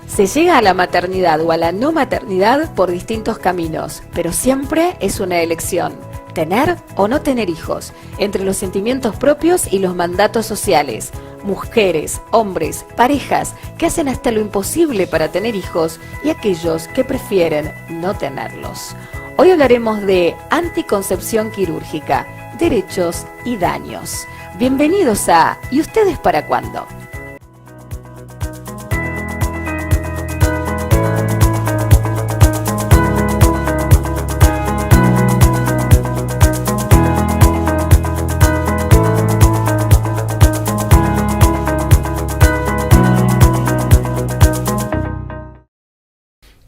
Se llega a la maternidad o a la no maternidad por distintos caminos, pero siempre es una elección, tener o no tener hijos, entre los sentimientos propios y los mandatos sociales. Mujeres, hombres, parejas que hacen hasta lo imposible para tener hijos y aquellos que prefieren no tenerlos. Hoy hablaremos de anticoncepción quirúrgica, derechos y daños. Bienvenidos a ¿Y ustedes para cuándo?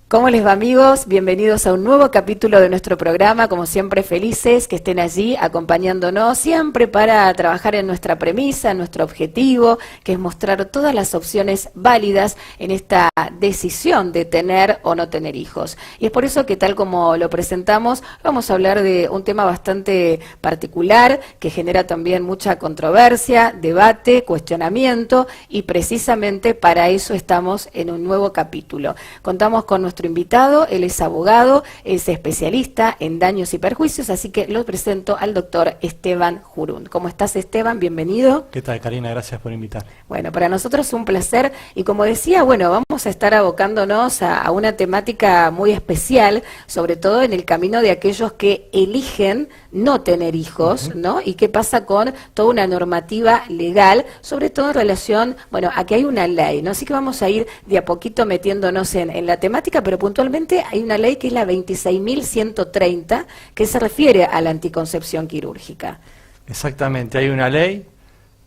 ¿Cómo les va, amigos? Bienvenidos a un nuevo capítulo de nuestro programa, como siempre felices que estén allí acompañándonos, siempre para trabajar en nuestra premisa, en nuestro objetivo, que es mostrar todas las opciones válidas en esta decisión de tener o no tener hijos. Y es por eso que, tal como lo presentamos, vamos a hablar de un tema bastante particular, que genera también mucha controversia, debate, cuestionamiento, y precisamente para eso estamos en un nuevo capítulo. Contamos con nuestro invitado, él es abogado, es especialista en daños y perjuicios, así que lo presento al doctor Esteban Jurún. ¿Cómo estás, Esteban? Bienvenido. ¿Qué tal, Karina? Gracias por invitar. Bueno, para nosotros es un placer y, como decía, bueno, vamos a estar abocándonos a una temática muy especial, sobre todo en el camino de aquellos que eligen no tener hijos, ¿no? Y qué pasa con toda una normativa legal, sobre todo en relación, bueno, a que hay una ley, ¿no? Así que vamos a ir de a poquito metiéndonos en la temática, pero puntualmente hay una ley que es la 26.130, que se refiere a la anticoncepción quirúrgica. Exactamente, hay una ley,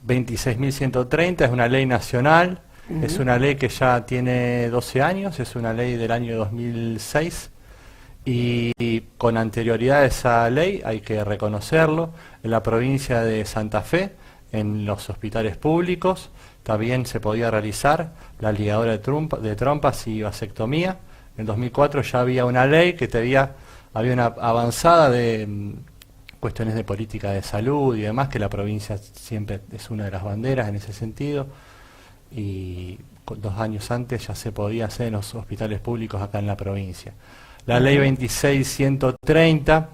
26.130, es una ley nacional, es una ley que ya tiene 12 años, es una ley del año 2006, y con anterioridad a esa ley, hay que reconocerlo, en la provincia de Santa Fe, en los hospitales públicos, también se podía realizar la ligadura de trompas y vasectomía. En 2004 ya había una ley que había una avanzada de cuestiones de política de salud y demás, que la provincia siempre es una de las banderas en ese sentido, y 2 años antes ya se podía hacer en los hospitales públicos acá en la provincia. La ley 26.130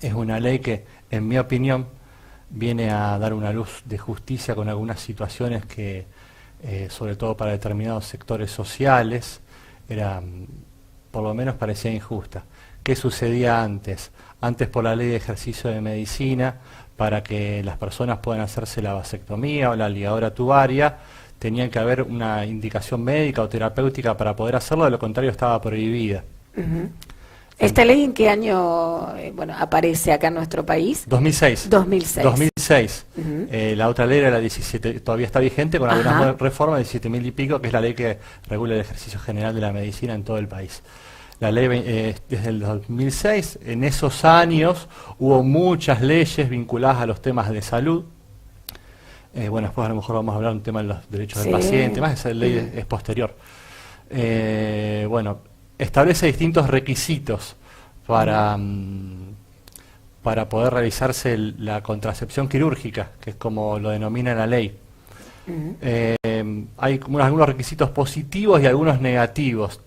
es una ley que, en mi opinión, viene a dar una luz de justicia con algunas situaciones que, sobre todo para determinados sectores sociales, por lo menos parecía injusta. ¿Qué sucedía antes? Antes, por la ley de ejercicio de medicina, para que las personas puedan hacerse la vasectomía o la ligadura tubaria, tenían que haber una indicación médica o terapéutica para poder hacerlo, de lo contrario estaba prohibida. ¿Esta ley en qué año aparece acá en nuestro país? 2006. 2006. La otra ley era la 17, todavía está vigente con algunas reformas, 17.000 y pico, que es la ley que regula el ejercicio general de la medicina en todo el país. La ley desde el 2006, en esos años hubo muchas leyes vinculadas a los temas de salud. Bueno, después a lo mejor vamos a hablar de un tema de los derechos del paciente, más esa ley es posterior. Establece distintos requisitos para poder realizarse la contracepción quirúrgica, que es como lo denomina la ley. Hay algunos requisitos positivos y algunos negativos.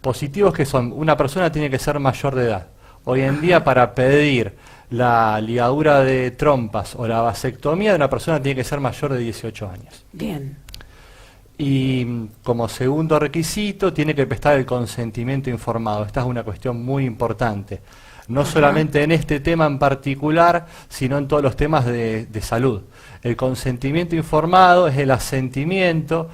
Positivos que son: una persona tiene que ser mayor de edad. Hoy en día, para pedir la ligadura de trompas o la vasectomía de una persona, tiene que ser mayor de 18 años. Bien. Y como segundo requisito, tiene que prestar el consentimiento informado. Esta es una cuestión muy importante, no solamente en este tema en particular, sino en todos los temas de salud. El consentimiento informado es el asentimiento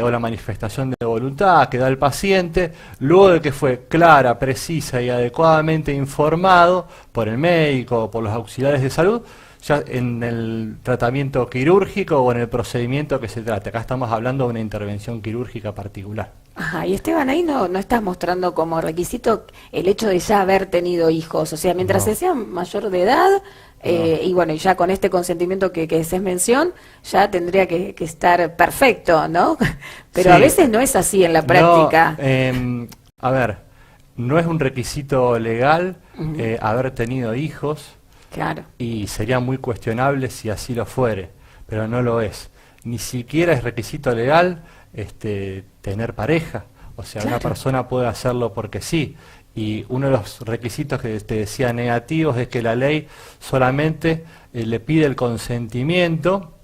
o la manifestación de voluntad que da el paciente luego de que fue clara, precisa y adecuadamente informado por el médico o por los auxiliares de salud, ya en el tratamiento quirúrgico o en el procedimiento que se trate. Acá estamos hablando de una intervención quirúrgica particular. Ajá, y Esteban, ahí no estás mostrando como requisito el hecho de ya haber tenido hijos, o sea, mientras se sea mayor de edad, y bueno, y ya con este consentimiento que haces mención, ya tendría que estar perfecto, ¿no? Pero sí, a veces no es así en la práctica. A ver, no es un requisito legal haber tenido hijos. Claro. Y sería muy cuestionable si así lo fuere, pero no lo es. Ni siquiera es requisito legal tener pareja. O sea, Claro. una persona puede hacerlo porque sí. Y uno de los requisitos que te decía negativos es que la ley solamente le pide el consentimiento,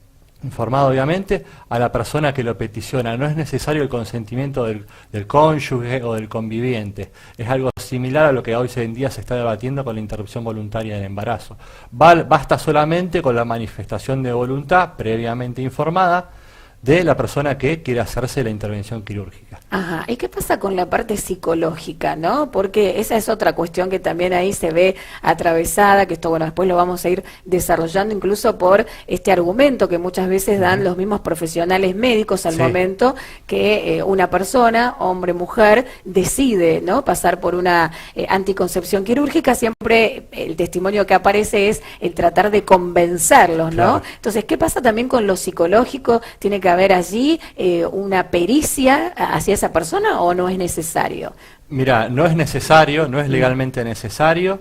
informado obviamente, a la persona que lo peticiona. No es necesario el consentimiento del cónyuge o del conviviente. Es algo similar a lo que hoy en día se está debatiendo con la interrupción voluntaria del embarazo. Basta solamente con la manifestación de voluntad previamente informada de la persona que quiere hacerse la intervención quirúrgica. Ajá, ¿y qué pasa con la parte psicológica, no? Porque esa es otra cuestión que también ahí se ve atravesada, que esto, bueno, después lo vamos a ir desarrollando incluso por este argumento que muchas veces dan los mismos profesionales médicos al Sí. momento que una persona, hombre, mujer, decide, ¿no?, pasar por una anticoncepción quirúrgica. Siempre el testimonio que aparece es el tratar de convencerlos, ¿no? Claro. Entonces, ¿qué pasa también con lo psicológico? ¿Tiene que haber allí una pericia hacia esa persona o no es necesario? Mira, no es necesario, no es legalmente necesario,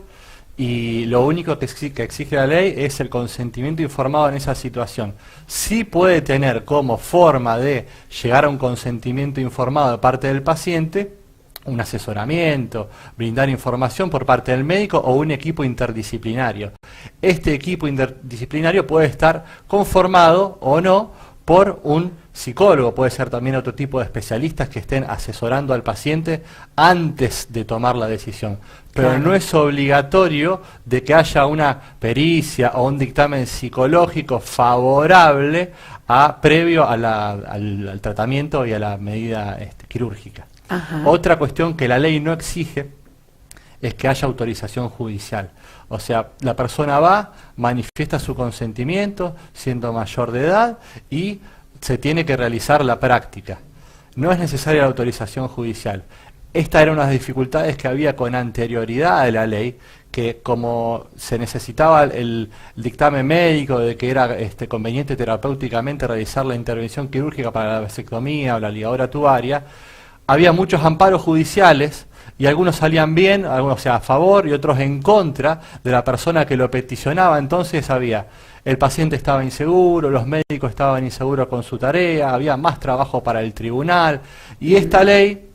y lo único que exige la ley es el consentimiento informado en esa situación. Sí puede tener como forma de llegar a un consentimiento informado de parte del paciente un asesoramiento, brindar información por parte del médico o un equipo interdisciplinario. Este equipo interdisciplinario puede estar conformado o no por un psicólogo, puede ser también otro tipo de especialistas que estén asesorando al paciente antes de tomar la decisión. Pero Claro. no es obligatorio de que haya una pericia o un dictamen psicológico favorable previo al tratamiento y a la medida quirúrgica. Ajá. Otra cuestión que la ley no exige es que haya autorización judicial. O sea, la persona va, manifiesta su consentimiento, siendo mayor de edad, y se tiene que realizar la práctica. No es necesaria la autorización judicial. Esta era una de las dificultades que había con anterioridad de la ley, que como se necesitaba el dictamen médico de que era conveniente terapéuticamente realizar la intervención quirúrgica para la vasectomía o la ligadura tubaria, había muchos amparos judiciales y algunos salían bien, algunos a favor y otros en contra de la persona que lo peticionaba. Entonces el paciente estaba inseguro, los médicos estaban inseguros con su tarea, había más trabajo para el tribunal, y esta ley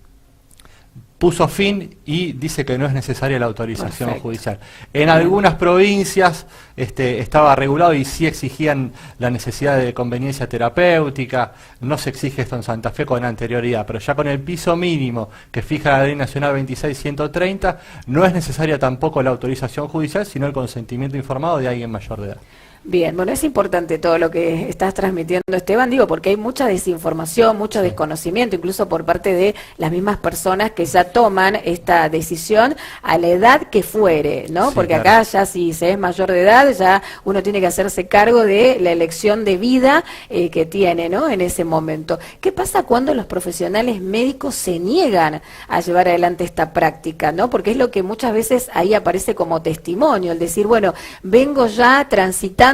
puso fin y dice que no es necesaria la autorización Perfecto. judicial. En algunas provincias estaba regulado y sí exigían la necesidad de conveniencia terapéutica. No se exige esto en Santa Fe con anterioridad, pero ya con el piso mínimo que fija la Ley Nacional 26.130, no es necesaria tampoco la autorización judicial, sino el consentimiento informado de alguien mayor de edad. Bien, bueno, es importante todo lo que estás transmitiendo, Esteban, digo, porque hay mucha desinformación, mucho desconocimiento, incluso por parte de las mismas personas que ya toman esta decisión a la edad que fuere, ¿no? Sí, Porque claro. acá ya si se es mayor de edad, ya uno tiene que hacerse cargo de la elección de vida que tiene, ¿no?, en ese momento. ¿Qué pasa cuando los profesionales médicos se niegan a llevar adelante esta práctica, ¿no? Porque es lo que muchas veces ahí aparece como testimonio, el decir, bueno, vengo ya transitando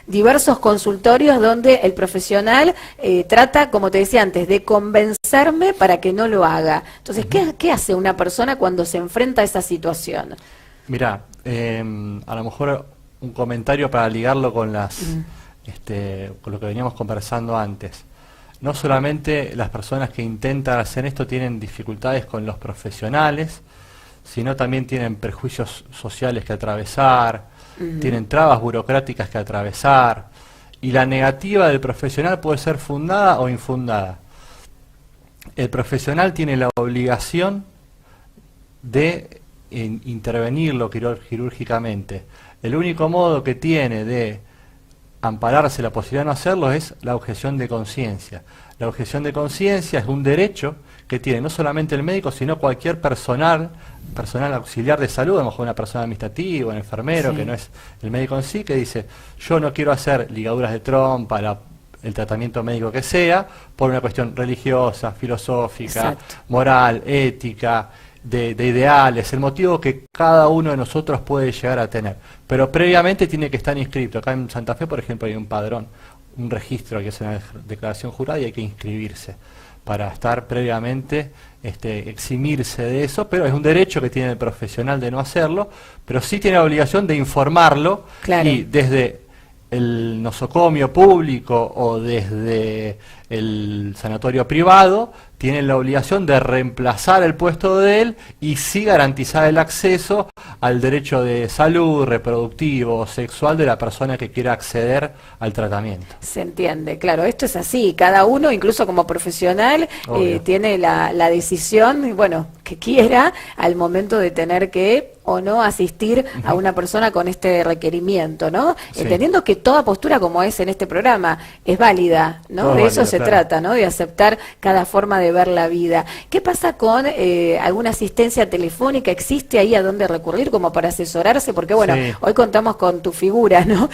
diversos consultorios donde el profesional trata, como te decía antes, de convencerme para que no lo haga. Entonces, ¿qué hace una persona cuando se enfrenta a esa situación? Mirá, a lo mejor un comentario para ligarlo con con lo que veníamos conversando antes. No solamente las personas que intentan hacer esto tienen dificultades con los profesionales, sino también tienen prejuicios sociales que atravesar, tienen trabas burocráticas que atravesar, y la negativa del profesional puede ser fundada o infundada. El profesional tiene la obligación de intervenirlo quirúrgicamente. El único modo que tiene de ampararse la posibilidad de no hacerlo es la objeción de conciencia. La objeción de conciencia es un derecho que tiene no solamente el médico, sino cualquier personal auxiliar de salud, a lo mejor una persona administrativa, un enfermero, Sí. que no es el médico en sí, que dice, yo no quiero hacer ligaduras de trompa, el tratamiento médico que sea, por una cuestión religiosa, filosófica, Exacto. moral, ética, de ideales, el motivo que cada uno de nosotros puede llegar a tener. Pero previamente tiene que estar inscrito. Acá en Santa Fe, por ejemplo, hay un padrón, un registro que es una declaración jurada y hay que inscribirse para estar previamente, eximirse de eso, pero es un derecho que tiene el profesional de no hacerlo, pero sí tiene la obligación de informarlo. Claro. Y desde el nosocomio público o desde el sanatorio privado, tienen la obligación de reemplazar el puesto de él y sí garantizar el acceso al derecho de salud, reproductivo o sexual de la persona que quiera acceder al tratamiento. Se entiende, claro, esto es así, cada uno, incluso como profesional, tiene la decisión, bueno, que quiera al momento de tener que o no asistir a una persona con este requerimiento, ¿no? Sí. Entendiendo que toda postura, como es en este programa, es válida, ¿no? Todo de eso se trata, ¿no? De aceptar cada forma de ver la vida. ¿Qué pasa con alguna asistencia telefónica? ¿Existe ahí a dónde recurrir como para asesorarse? Porque, bueno, hoy contamos con tu figura, ¿no?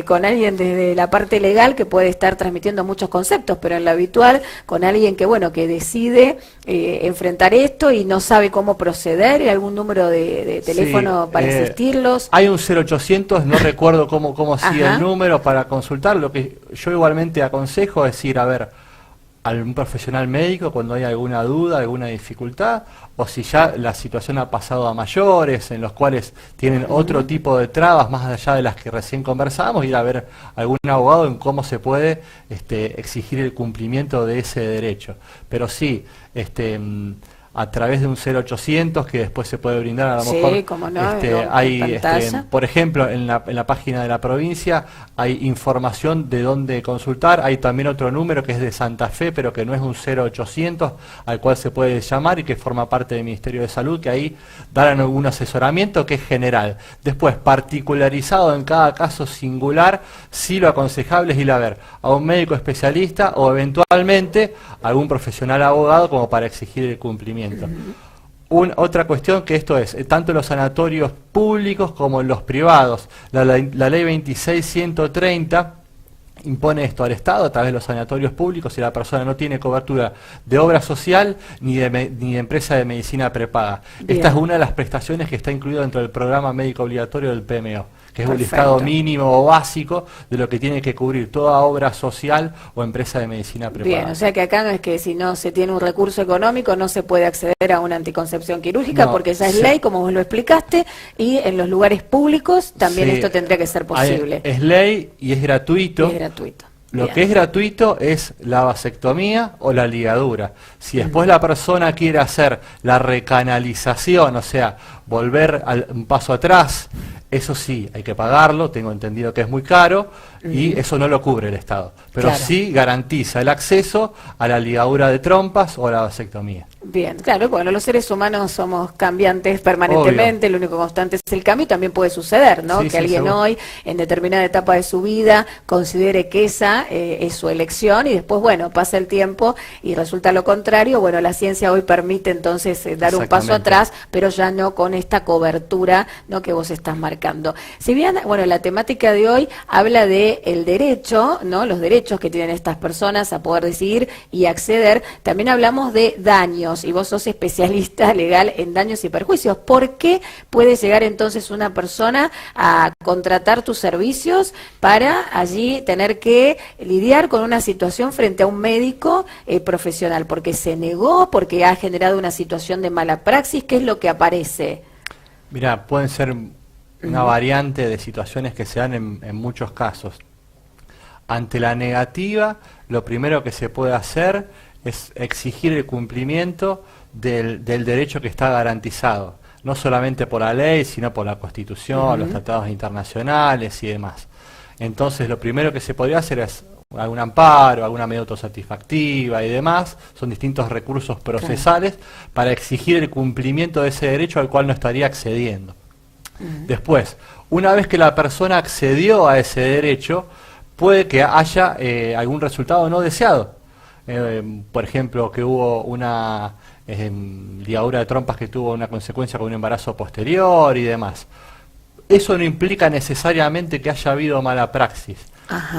Con alguien desde la parte legal que puede estar transmitiendo muchos conceptos, pero en lo habitual, con alguien que, bueno, que decide enfrentar esto y no sabe cómo proceder, ¿y algún número de teléfono para asistirlos? Hay un 0800, no recuerdo cómo sigue el número para consultar. Lo que yo igualmente aconsejo es ir a ver a un profesional médico cuando hay alguna duda, alguna dificultad, o si ya la situación ha pasado a mayores, en los cuales tienen otro tipo de trabas más allá de las que recién conversábamos, ir a ver a algún abogado en cómo se puede exigir el cumplimiento de ese derecho. Pero sí, a través de un 0800 que después se puede brindar a lo mejor. Cómo no, hay, por ejemplo, en la página de la provincia hay información de dónde consultar. Hay también otro número que es de Santa Fe, pero que no es un 0800 al cual se puede llamar y que forma parte del Ministerio de Salud, que ahí darán algún asesoramiento que es general. Después, particularizado en cada caso singular, sí lo aconsejable es ir a ver a un médico especialista o eventualmente a algún profesional abogado como para exigir el cumplimiento. Otra cuestión que esto es, tanto en los sanatorios públicos como en los privados, la ley 26.130 impone esto al Estado a través de los sanatorios públicos si la persona no tiene cobertura de obra social ni de empresa de medicina prepaga. Bien. Esta es una de las prestaciones que está incluida dentro del programa médico obligatorio del PMO, que es un listado mínimo o básico de lo que tiene que cubrir toda obra social o empresa de medicina prepaga. Bien, o sea que acá no es que si no se tiene un recurso económico no se puede acceder a una anticoncepción quirúrgica, porque esa es ley, como vos lo explicaste, y en los lugares públicos también esto tendría que ser posible. Es ley y es gratuito. Lo que es gratuito es la vasectomía o la ligadura. Si después la persona quiere hacer la recanalización, o sea, volver un paso atrás, eso sí, hay que pagarlo, tengo entendido que es muy caro, y eso no lo cubre el Estado. Pero sí garantiza el acceso a la ligadura de trompas o a la vasectomía. Bien, claro, bueno, los seres humanos somos cambiantes permanentemente, lo único constante es el cambio, y también puede suceder, ¿no? Que alguien hoy, en determinada etapa de su vida, considere que esa es su elección, y después, bueno, pasa el tiempo y resulta lo contrario. Bueno, la ciencia hoy permite entonces dar un paso atrás, pero ya no con esta cobertura, ¿no?, que vos estás marcando. Si bien, bueno, la temática de hoy habla de el derecho, ¿no?, los derechos que tienen estas personas a poder decidir y acceder, también hablamos de daños, y vos sos especialista legal en daños y perjuicios. ¿Por qué puede llegar entonces una persona a contratar tus servicios para allí tener que lidiar con una situación frente a un médico profesional? ¿Porque se negó? ¿Porque ha generado una situación de mala praxis? ¿Qué es lo que aparece? Mira, pueden ser una variante de situaciones que se dan en muchos casos. Ante la negativa, lo primero que se puede hacer es exigir el cumplimiento del derecho que está garantizado, no solamente por la ley, sino por la Constitución, los tratados internacionales y demás. Entonces, lo primero que se podría hacer es algún amparo, alguna medida autosatisfactiva y demás. Son distintos recursos procesales para exigir el cumplimiento de ese derecho al cual no estaría accediendo. Después, una vez que la persona accedió a ese derecho, puede que haya algún resultado no deseado. Por ejemplo, que hubo una ligadura de trompas que tuvo una consecuencia con un embarazo posterior y demás. Eso no implica necesariamente que haya habido mala praxis.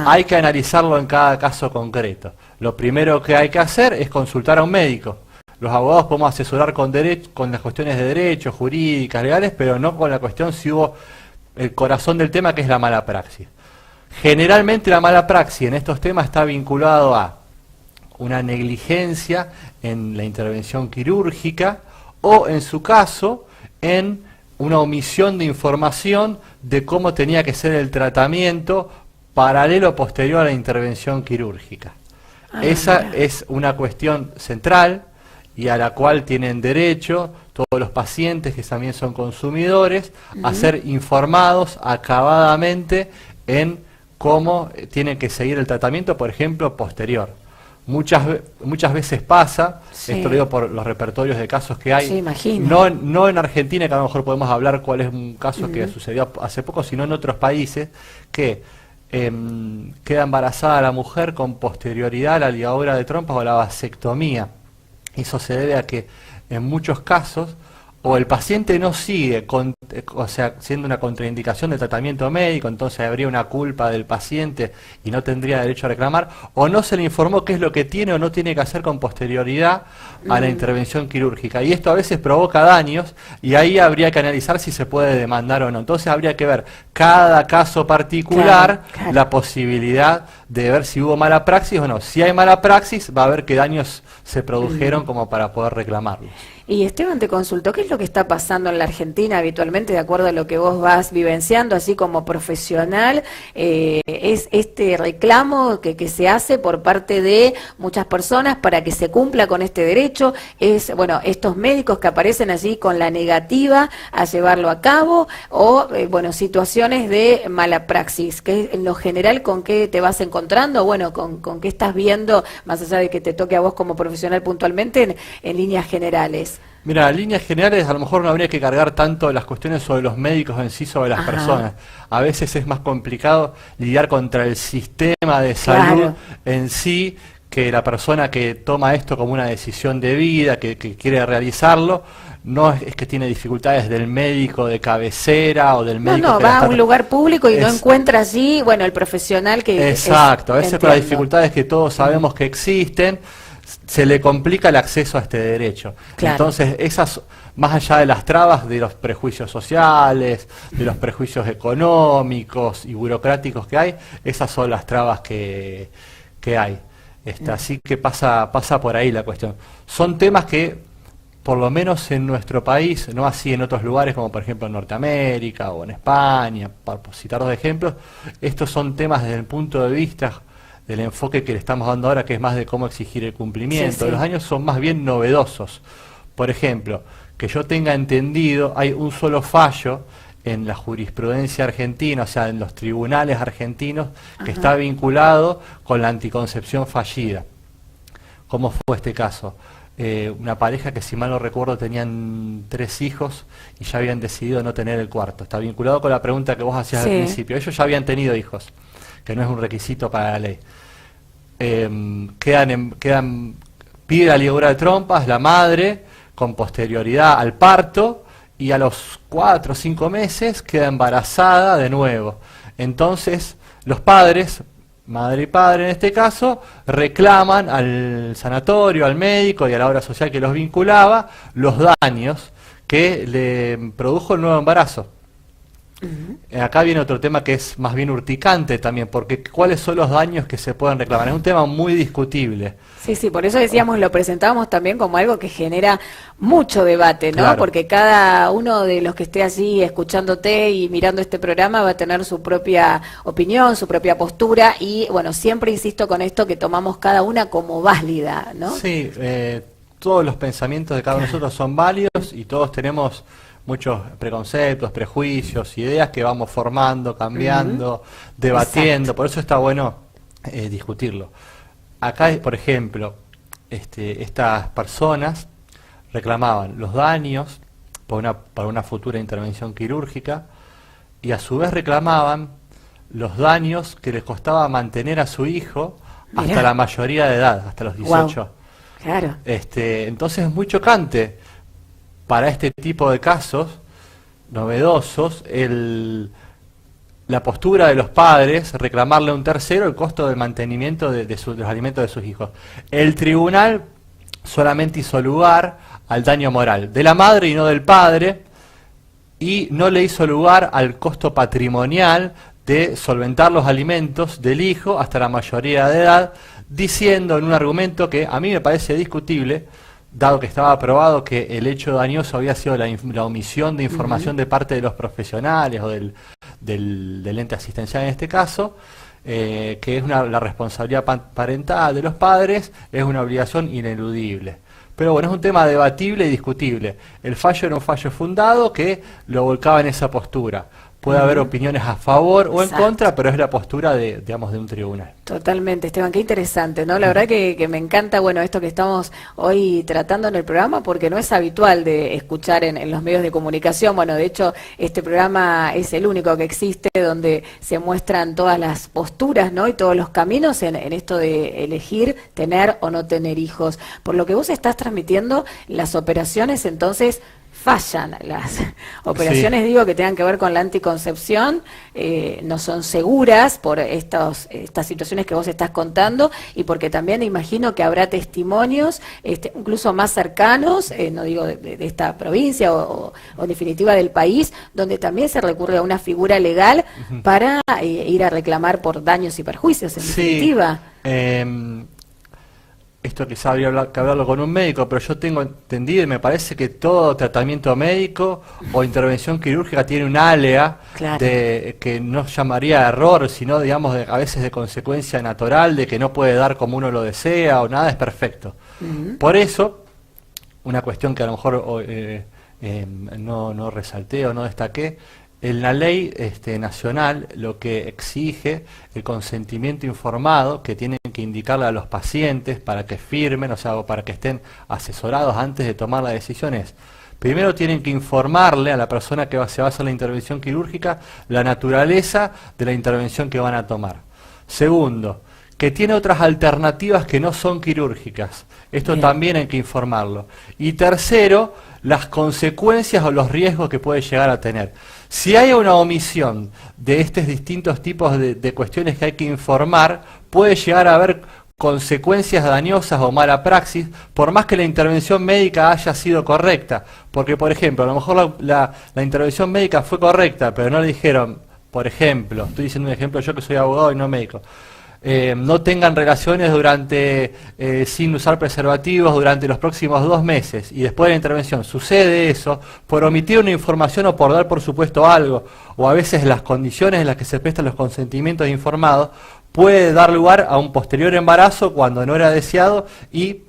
Hay que analizarlo en cada caso concreto. Lo primero que hay que hacer es consultar a un médico. Los abogados podemos asesorar con las cuestiones de derecho, jurídicas, legales, pero no con la cuestión si hubo el corazón del tema, que es la mala praxis. Generalmente la mala praxis en estos temas está vinculado a una negligencia en la intervención quirúrgica o, en su caso, en una omisión de información de cómo tenía que ser el tratamiento paralelo o posterior a la intervención quirúrgica. Esa es una cuestión central y a la cual tienen derecho todos los pacientes que también son consumidores a ser informados acabadamente en cómo tienen que seguir el tratamiento, por ejemplo, posterior. Muchas veces pasa, esto lo digo por los repertorios de casos que hay, no en Argentina, que a lo mejor podemos hablar cuál es un caso que sucedió hace poco, sino en otros países, que queda embarazada la mujer con posterioridad a la ligadura de trompas o la vasectomía. Eso se debe a que en muchos casos o el paciente no sigue, o sea, siendo una contraindicación del tratamiento médico, entonces habría una culpa del paciente y no tendría derecho a reclamar, o no se le informó qué es lo que tiene o no tiene que hacer con posterioridad a la intervención quirúrgica. Y esto a veces provoca daños y ahí habría que analizar si se puede demandar o no. Entonces habría que ver cada caso particular, la posibilidad de ver si hubo mala praxis o no. Si hay mala praxis, va a ver qué daños se produjeron como para poder reclamarlos. Y Esteban, te consultó, ¿qué es lo que está pasando en la Argentina habitualmente, de acuerdo a lo que vos vas vivenciando, así como profesional? ¿Es este reclamo que se hace por parte de muchas personas para que se cumpla con este derecho? ¿Es, bueno, estos médicos que aparecen allí con la negativa a llevarlo a cabo? ¿O, bueno, situaciones de mala praxis? ¿Que en lo general con qué te vas encontrando? Bueno, con qué estás viendo, más allá de que te toque a vos como profesional puntualmente, en líneas generales. Mira, en líneas generales a lo mejor no habría que cargar tanto las cuestiones sobre los médicos en sí, sobre las personas. A veces es más complicado lidiar contra el sistema de salud en sí, que la persona que toma esto como una decisión de vida, que quiere realizarlo, no es que tiene dificultades del médico de cabecera o del médico... No, va a un lugar público y no encuentra allí, bueno, el profesional que... Exacto, a veces con las dificultades que todos sabemos que existen, se le complica el acceso a este derecho. Entonces, esas, más allá de las trabas de los prejuicios sociales, de los prejuicios económicos y burocráticos que hay, esas son las trabas que hay. Así que pasa por ahí la cuestión. Son temas que, por lo menos en nuestro país, no así en otros lugares como por ejemplo en Norteamérica o en España, para citar dos ejemplos, estos son temas desde el punto de vista del enfoque que le estamos dando ahora, que es más de cómo exigir el cumplimiento. Los años son más bien novedosos. Por ejemplo, que yo tenga entendido, hay un solo fallo en la jurisprudencia argentina, o sea, en los tribunales argentinos, que está vinculado con la anticoncepción fallida. ¿Cómo fue este caso? Una pareja que, si mal no recuerdo, tenían 3 hijos y ya habían decidido no tener el cuarto. Está vinculado con la pregunta que vos hacías al principio. Ellos ya habían tenido hijos, que no es un requisito para la ley. Pide la ligadura de trompas la madre con posterioridad al parto y a los 4 o 5 meses queda embarazada de nuevo. Entonces los padres, madre y padre en este caso, reclaman al sanatorio, al médico y a la obra social que los vinculaba los daños que le produjo el nuevo embarazo. Acá viene otro tema que es más bien urticante también, porque ¿cuáles son los daños que se pueden reclamar? Es un tema muy discutible. Sí, por eso decíamos, lo presentábamos también como algo que genera mucho debate, ¿no? Porque cada uno de los que esté allí escuchándote y mirando este programa va a tener su propia opinión, su propia postura y, bueno, siempre insisto con esto que tomamos cada una como válida, ¿no? Sí, todos los pensamientos de cada uno de nosotros son válidos y todos tenemos muchos preconceptos, prejuicios, ideas que vamos formando, cambiando, debatiendo. Por eso está bueno discutirlo. Acá, por ejemplo, estas personas reclamaban los daños para una futura intervención quirúrgica y a su vez reclamaban los daños que les costaba mantener a su hijo hasta la mayoría de edad, hasta los 18. Wow. Claro. Entonces es muy chocante para este tipo de casos novedosos la postura de los padres, reclamarle a un tercero el costo del mantenimiento de los alimentos de sus hijos. El tribunal solamente hizo lugar al daño moral de la madre y no del padre, y no le hizo lugar al costo patrimonial de solventar los alimentos del hijo hasta la mayoría de edad, diciendo en un argumento que a mí me parece discutible, dado que estaba probado que el hecho dañoso había sido la omisión de información de parte de los profesionales o del ente asistencial en este caso, que es la responsabilidad parental de los padres, es una obligación ineludible. Pero bueno, es un tema debatible y discutible. El fallo era un fallo fundado que lo volcaba en esa postura. Puede haber opiniones a favor o en contra, pero es la postura de, digamos, de un tribunal. Totalmente, Esteban, qué interesante, ¿no? La verdad que me encanta, bueno, esto que estamos hoy tratando en el programa, porque no es habitual de escuchar en los medios de comunicación. Bueno, de hecho, este programa es el único que existe donde se muestran todas las posturas, ¿no? Y todos los caminos en esto de elegir tener o no tener hijos. Por lo que vos estás transmitiendo, las operaciones, entonces, fallan. Las operaciones, sí, digo, que tengan que ver con la anticoncepción, no son seguras por estas situaciones que vos estás contando, y porque también imagino que habrá testimonios incluso más cercanos, no digo de esta provincia o en definitiva del país, donde también se recurre a una figura legal para ir a reclamar por daños y perjuicios, en definitiva. Esto quizá habría que hablarlo con un médico, pero yo tengo entendido y me parece que todo tratamiento médico o intervención quirúrgica tiene un alea, claro, que no llamaría error, sino, digamos, a veces de consecuencia natural, de que no puede dar como uno lo desea o nada es perfecto. Por eso, una cuestión que a lo mejor no resalté o no destaqué, en la ley nacional lo que exige el consentimiento informado que tienen que indicarle a los pacientes para que firmen, o sea, para que estén asesorados antes de tomar la decisión es, primero tienen que informarle a la persona que se va a hacer la intervención quirúrgica la naturaleza de la intervención que van a tomar. Segundo, que tiene otras alternativas que no son quirúrgicas. Esto bien, también hay que informarlo. Y tercero, las consecuencias o los riesgos que puede llegar a tener. Si hay una omisión de estos distintos tipos de cuestiones que hay que informar, puede llegar a haber consecuencias dañosas o mala praxis, por más que la intervención médica haya sido correcta. Porque, por ejemplo, a lo mejor la intervención médica fue correcta, pero no le dijeron, por ejemplo, estoy diciendo un ejemplo yo que soy abogado y no médico, no tengan relaciones sin usar preservativos durante los próximos 2 meses, y después de la intervención sucede eso, por omitir una información o por dar por supuesto algo, o a veces las condiciones en las que se prestan los consentimientos informados, puede dar lugar a un posterior embarazo cuando no era deseado y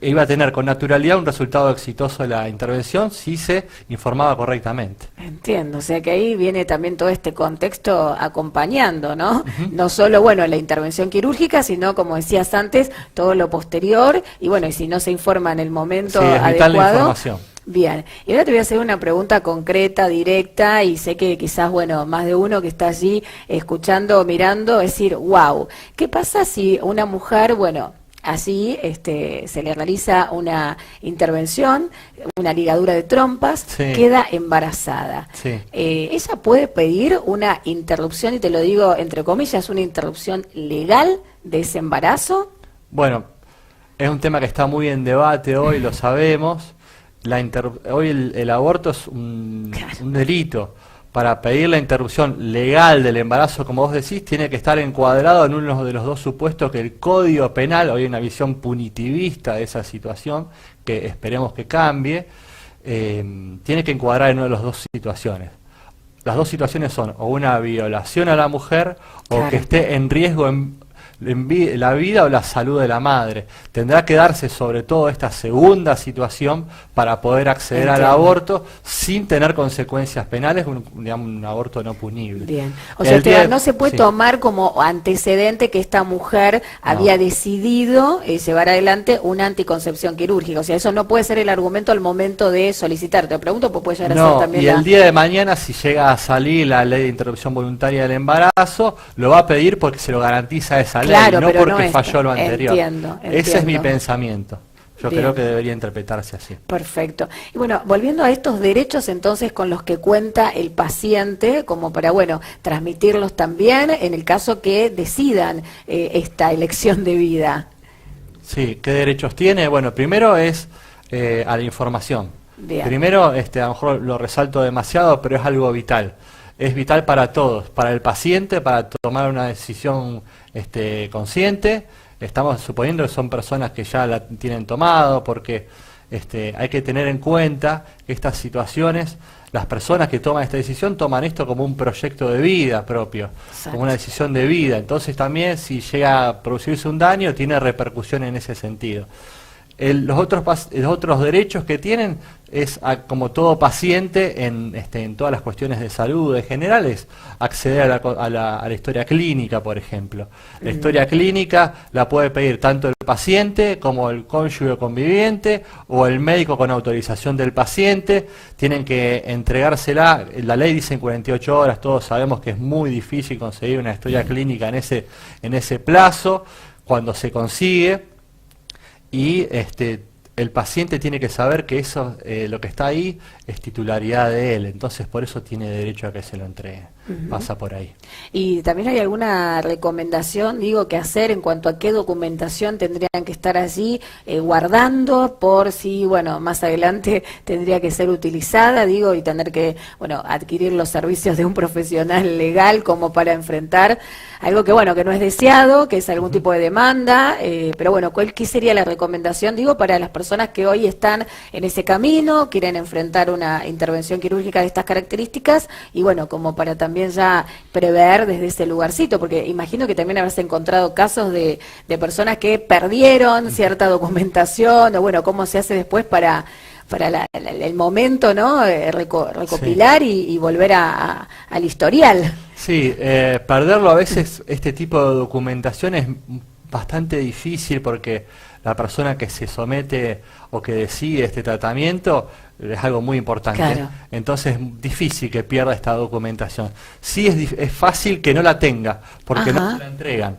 iba a tener con naturalidad un resultado exitoso de la intervención si se informaba correctamente. Entiendo, o sea que ahí viene también todo este contexto acompañando, ¿no? No solo, bueno, la intervención quirúrgica, sino, como decías antes, todo lo posterior, y bueno, y si no se informa en el momento adecuado. Vital la información. Bien, y ahora te voy a hacer una pregunta concreta, directa, y sé que quizás, bueno, más de uno que está allí escuchando o mirando, es decir, wow, ¿qué pasa si una mujer, bueno, así se le realiza una intervención, una ligadura de trompas, sí, queda embarazada? Sí. ¿Ella puede pedir una interrupción, y te lo digo entre comillas, una interrupción legal de ese embarazo? Bueno, es un tema que está muy en debate hoy, lo sabemos. Hoy el aborto es un delito. Para pedir la interrupción legal del embarazo, como vos decís, tiene que estar encuadrado en uno de los dos supuestos que el Código Penal, hoy hay una visión punitivista de esa situación, que esperemos que cambie, tiene que encuadrar en una de las dos situaciones. Las dos situaciones son o una violación a la mujer, claro, o que esté en riesgo la vida o la salud de la madre. Tendrá que darse sobre todo esta segunda situación para poder acceder al aborto sin tener consecuencias penales, digamos, un aborto no punible. Bien, o sea, no se puede tomar como antecedente que esta mujer había decidido llevar adelante una anticoncepción quirúrgica, o sea, eso no puede ser el argumento al momento de solicitar. Te pregunto, pues puede llegar a ser también y el día de mañana, si llega a salir la ley de interrupción voluntaria del embarazo, lo va a pedir porque se lo garantiza esa ley. Claro, no porque falló lo anterior. Entiendo. Ese es mi pensamiento. Yo creo que debería interpretarse así. Perfecto. Y bueno, volviendo a estos derechos entonces con los que cuenta el paciente, como para, bueno, transmitirlos también en el caso que decidan esta elección de vida. Sí, ¿qué derechos tiene? Bueno, primero es a la información. Bien. Primero, a lo mejor lo resalto demasiado, pero es algo vital. Es vital para todos, para el paciente, para tomar una decisión consciente. Estamos suponiendo que son personas que ya la tienen tomado, porque hay que tener en cuenta que estas situaciones, las personas que toman esta decisión toman esto como un proyecto de vida propio, Exacto. como una decisión de vida. Entonces también si llega a producirse un daño, tiene repercusión en ese sentido. Los otros derechos que tienen es, como todo paciente en todas las cuestiones de salud en general, es acceder a la historia clínica, por ejemplo. La historia clínica la puede pedir tanto el paciente como el cónyuge conviviente o el médico con autorización del paciente. Tienen que entregársela, la ley dice en 48 horas, todos sabemos que es muy difícil conseguir una historia clínica en ese plazo. Cuando se consigue, y el paciente tiene que saber que eso, lo que está ahí, es titularidad de él. Entonces, por eso tiene derecho a que se lo entregue. Pasa por ahí. ¿Y también hay alguna recomendación, que hacer en cuanto a qué documentación tendrían que estar allí guardando por si, más adelante tendría que ser utilizada, y tener que, adquirir los servicios de un profesional legal como para enfrentar algo que, que no es deseado, que es algún tipo de demanda, pero ¿qué sería la recomendación, para las personas que hoy están en ese camino, quieren enfrentar una intervención quirúrgica de estas características y, como para también ya prever desde ese lugarcito, porque imagino que también habrás encontrado casos de personas que perdieron cierta documentación, o cómo se hace después para el momento, ¿no? Recopilar y volver al historial. Sí, perderlo a veces, este tipo de documentación es bastante difícil porque la persona que se somete o que decide este tratamiento es algo muy importante. Claro. Entonces es difícil que pierda esta documentación. Sí es fácil que no la tenga, porque no se la entregan.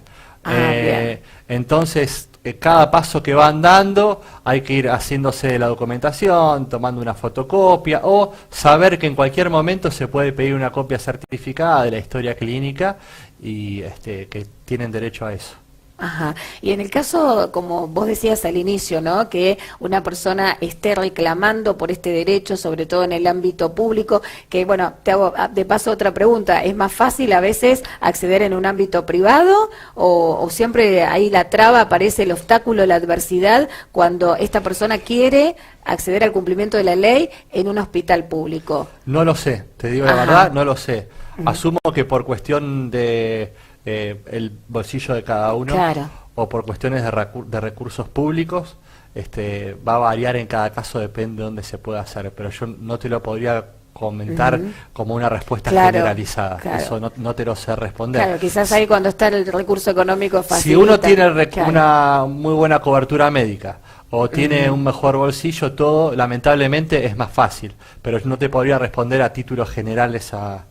Entonces, cada paso que van dando hay que ir haciéndose de la documentación, tomando una fotocopia o saber que en cualquier momento se puede pedir una copia certificada de la historia clínica y que tienen derecho a eso. Ajá. Y en el caso, como vos decías al inicio, ¿no? Que una persona esté reclamando por este derecho, sobre todo en el ámbito público, que te hago de paso otra pregunta, ¿es más fácil a veces acceder en un ámbito privado o siempre ahí la traba, aparece el obstáculo, la adversidad cuando esta persona quiere acceder al cumplimiento de la ley en un hospital público? No lo sé, te digo la verdad, no lo sé. Asumo que por cuestión de el bolsillo de cada uno, claro, o por cuestiones de recursos públicos, va a variar en cada caso, depende de dónde se pueda hacer, pero yo no te lo podría comentar como una respuesta generalizada. Eso no te lo sé responder. Claro, quizás ahí cuando está el recurso económico facilita. Si uno tiene una muy buena cobertura médica o tiene un mejor bolsillo, todo lamentablemente es más fácil, pero no te podría responder a título general esa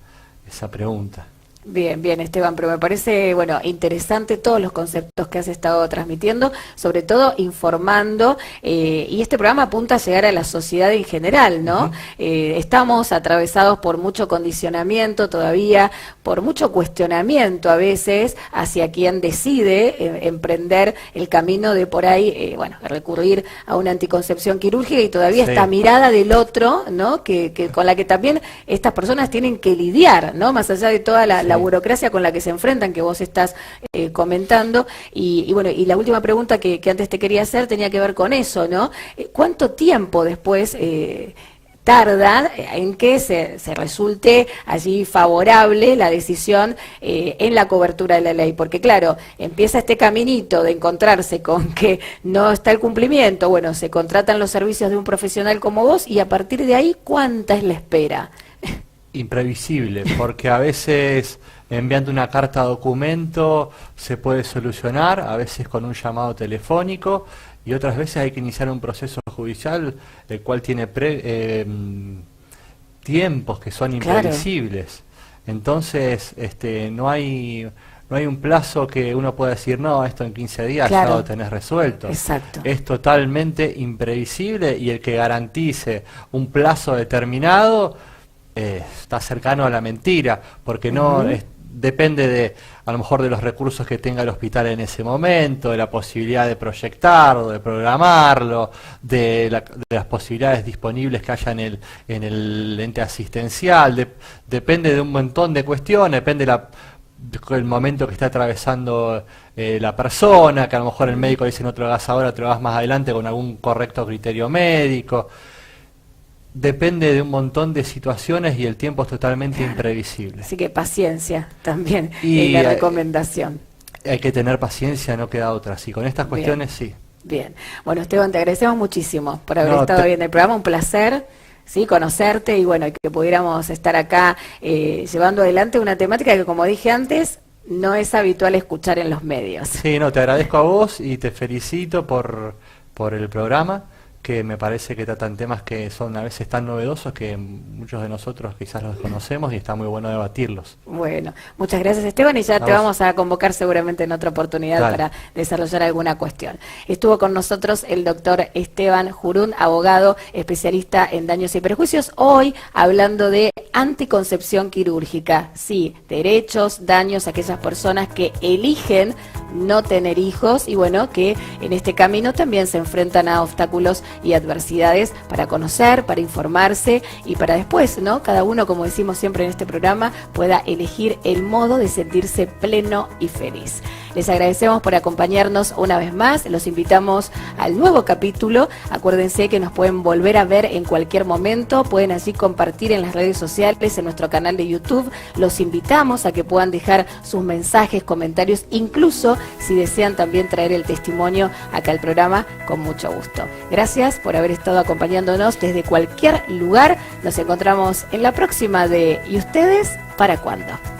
pregunta. Bien, bien, Esteban, pero me parece, interesante todos los conceptos que has estado transmitiendo, sobre todo informando, y este programa apunta a llegar a la sociedad en general, ¿no? Estamos atravesados por mucho condicionamiento todavía, por mucho cuestionamiento a veces hacia quien decide emprender el camino de por ahí, recurrir a una anticoncepción quirúrgica y todavía esta mirada del otro, ¿no? Que con la que también estas personas tienen que lidiar, ¿no? Más allá de toda la burocracia con la que se enfrentan, que vos estás comentando. Y la última pregunta que antes te quería hacer tenía que ver con eso, ¿no? ¿Cuánto tiempo después tarda en que se resulte allí favorable la decisión en la cobertura de la ley? Porque claro, empieza este caminito de encontrarse con que no está el cumplimiento, se contratan los servicios de un profesional como vos y a partir de ahí, ¿cuánta es la espera? Imprevisible, porque a veces enviando una carta documento se puede solucionar, a veces con un llamado telefónico, y otras veces hay que iniciar un proceso judicial, el cual tiene tiempos que son imprevisibles. Entonces, no hay un plazo que uno pueda decir, no, esto en 15 días ya lo tenés resuelto. Exacto. Es totalmente imprevisible, y el que garantice un plazo determinado está cercano a la mentira, porque no depende a lo mejor de los recursos que tenga el hospital en ese momento, de la posibilidad de proyectarlo, de programarlo, de las posibilidades disponibles que haya en el ente asistencial, depende de un montón de cuestiones, depende de la el momento que está atravesando la persona, que a lo mejor el médico dice no te lo hagas ahora, te lo hagas más adelante con algún correcto criterio médico. Depende de un montón de situaciones y el tiempo es totalmente imprevisible. Así que paciencia también Y es la recomendación. hay que tener paciencia, no queda otra. Sí, con estas cuestiones sí. Bien. Bueno, Esteban, te agradecemos muchísimo por haber estado hoy en el programa. Un placer, sí, conocerte y bueno, que pudiéramos estar acá llevando adelante una temática que, como dije antes, no es habitual escuchar en los medios. Sí, no, te agradezco a vos y te felicito por el programa, que me parece que tratan temas que son a veces tan novedosos que muchos de nosotros quizás los desconocemos y está muy bueno debatirlos. Bueno, muchas gracias, Esteban, y ya te vamos a convocar seguramente en otra oportunidad para desarrollar alguna cuestión. Estuvo con nosotros el doctor Esteban Jurún, abogado especialista en daños y perjuicios, hoy hablando de anticoncepción quirúrgica. Sí, derechos, daños a aquellas personas que eligen no tener hijos y bueno, que en este camino también se enfrentan a obstáculos y adversidades para conocer, para informarse y para después, ¿no? Cada uno, como decimos siempre en este programa, pueda elegir el modo de sentirse pleno y feliz. Les agradecemos por acompañarnos una vez más, los invitamos al nuevo capítulo, acuérdense que nos pueden volver a ver en cualquier momento, pueden así compartir en las redes sociales, en nuestro canal de YouTube, los invitamos a que puedan dejar sus mensajes, comentarios, incluso si desean también traer el testimonio acá al programa, con mucho gusto. Gracias por haber estado acompañándonos desde cualquier lugar, nos encontramos en la próxima de ¿Y ustedes para cuándo?